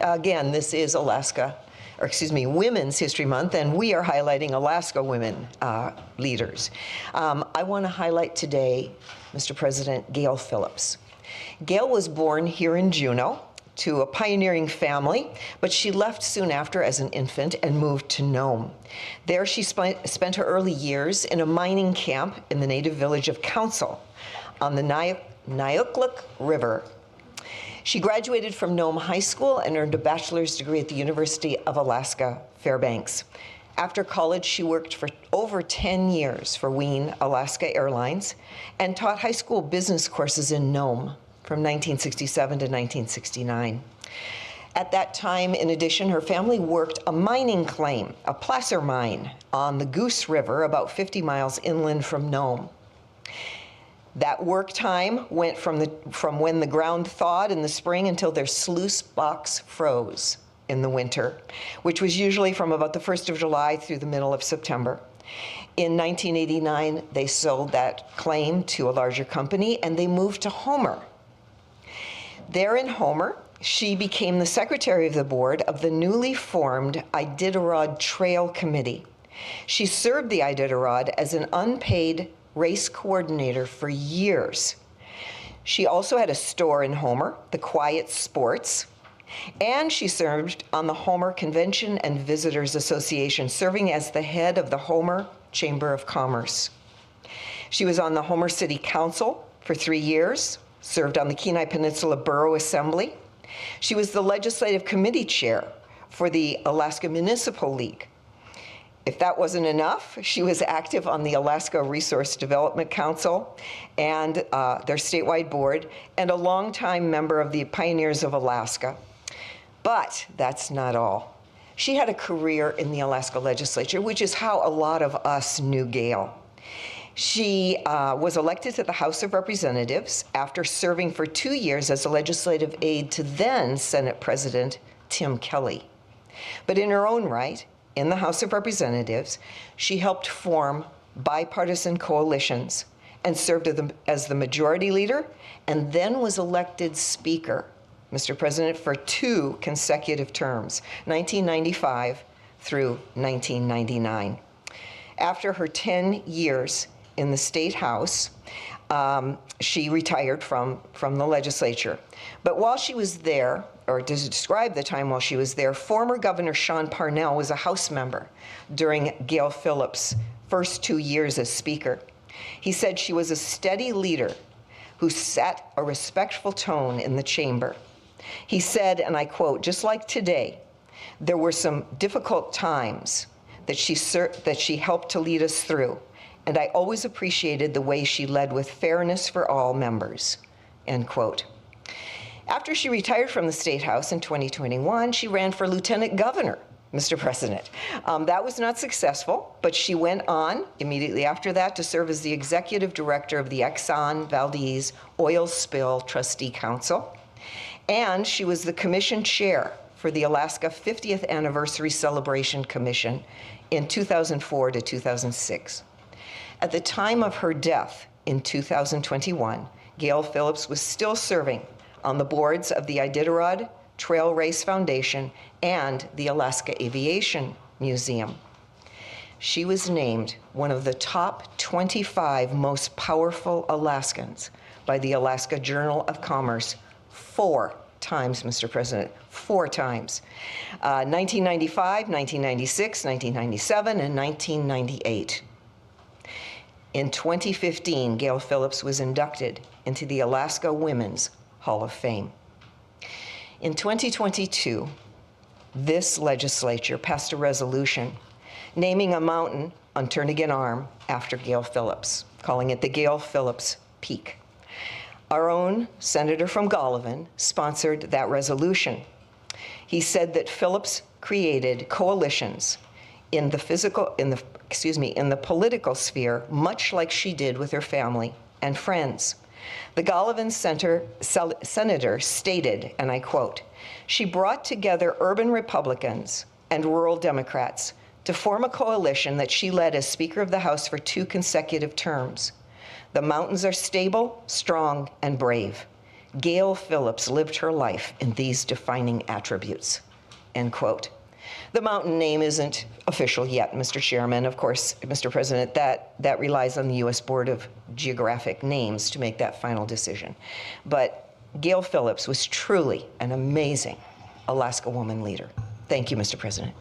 again, this is Women's History Month, and we are highlighting Alaska women leaders. I want to highlight today, Mr. President, Gail Phillips. Gail was born here in Juneau to a pioneering family, but she left soon after as an infant and moved to Nome. There she spent her early years in a mining camp in the native village of Council on the Niukluk River. She graduated from Nome High School and earned a bachelor's degree at the University of Alaska, Fairbanks. After college, she worked for over 10 years for Wien Alaska Airlines and taught high school business courses in Nome from 1967 to 1969. At that time, in addition, her family worked a mining claim, a placer mine, on the Goose River, about 50 miles inland from Nome. That work time went from when the ground thawed in the spring until their sluice box froze in the winter, which was usually from about the 1st of July through the middle of September. In 1989, they sold that claim to a larger company, and they moved to Homer. There in Homer, she became the secretary of the board of the newly formed Iditarod Trail Committee. She served the Iditarod as an unpaid race coordinator for years. She also had a store in Homer, the Quiet Sports, and she served on the Homer Convention and Visitors Association, serving as the head of the Homer Chamber of Commerce. She was on the Homer City Council for 3 years, served on the Kenai Peninsula Borough Assembly. She was the legislative committee chair for the Alaska Municipal League. If that wasn't enough, she was active on the Alaska Resource Development Council and their statewide board, and a longtime member of the Pioneers of Alaska. But that's not all. She had a career in the Alaska legislature, which is how a lot of us knew Gail. She was elected to the House of Representatives after serving for 2 years as a legislative aide to then Senate President Tim Kelly. But in her own right, in the House of Representatives, she helped form bipartisan coalitions and served as the majority leader, and then was elected Speaker, Mr. President, for 2 consecutive terms, 1995 through 1999. After her 10 years in the State House, she retired from the legislature. But while she was there, or to describe the time while she was there, former Governor Sean Parnell was a House member during Gail Phillips' first 2 years as Speaker. He said she was a steady leader who set a respectful tone in the chamber. He said, and I quote, "Just like today, there were some difficult times that she helped to lead us through, and I always appreciated the way she led with fairness for all members," end quote. After she retired from the State House in 2021, she ran for Lieutenant Governor, Mr. President. That was not successful, but she went on immediately after that to serve as the Executive Director of the Exxon Valdez Oil Spill Trustee Council, and she was the Commission Chair for the Alaska 50th Anniversary Celebration Commission in 2004 to 2006. At the time of her death in 2021, Gail Phillips was still serving on the boards of the Iditarod Trail Race Foundation and the Alaska Aviation Museum. She was named one of the top 25 most powerful Alaskans by the Alaska Journal of Commerce 4 times, Mr. President, 4 times. 1995, 1996, 1997, and 1998. In 2015, Gail Phillips was inducted into the Alaska Women's Hall of Fame. In 2022, this legislature passed a resolution naming a mountain on Turnagain Arm after Gail Phillips, calling it the Gail Phillips Peak. Our own senator from Golovin sponsored that resolution. He said that Phillips created coalitions in the political sphere, much like she did with her family and friends. The Golovin senator stated, and I quote, "She brought together urban Republicans and rural Democrats to form a coalition that she led as Speaker of the House for 2 consecutive terms. The mountains are stable, strong, and brave. Gail Phillips lived her life in these defining attributes, end quote. The mountain name isn't official yet, Mr. Chairman. Of course, Mr. President, that relies on the U.S. Board of Geographic Names to make that final decision. But Gail Phillips was truly an amazing Alaska woman leader. Thank you, Mr. President.